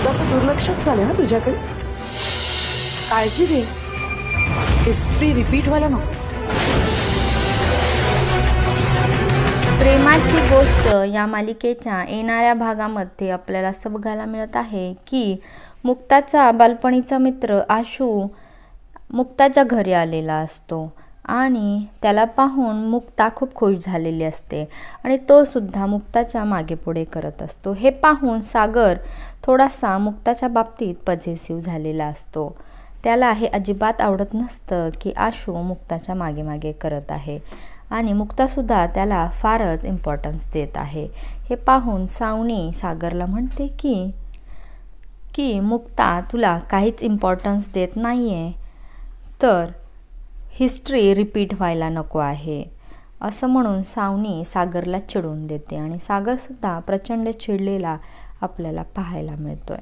मुक्ताचं दुर्लक्षच झालं ना तुझ्याकडे. काळजी घे, हिस्ट्री रिपीट व्हायला नको. प्रेमाची गोष्ट या मालिकेच्या येणाऱ्या भागामध्ये आपल्याला असं बघायला मिळत आहे की मुक्ताचा बालपणीचा मित्र आशू मुक्ताच्या घरी आलेला असतो आणि त्याला पाहून मुक्ता खूप खुश झालेली असते आणि तो सुद्धा मुक्ताच्या मागे पुढे करत असतो. हे पाहून सागर थोडासा मुक्ताच्या बाबतीत पजेसिव्ह झालेला असतो. त्याला हे अजिबात आवडत नसतं की आशू मुक्ताच्या मागे मागे करत आहे आणि मुक्तासुद्धा त्याला फारच इम्पॉर्टन्स देत आहे. हे पाहून सावनी सागरला म्हणते की मुक्ता तुला काहीच इम्पॉर्टन्स देत नाही आहे, तर हिस्ट्री रिपीट व्हायला नको आहे असं म्हणून सावनी सागरला चिडवून देते आणि सागरसुद्धा प्रचंड चिडलेला आपल्याला पाहायला मिळतोय.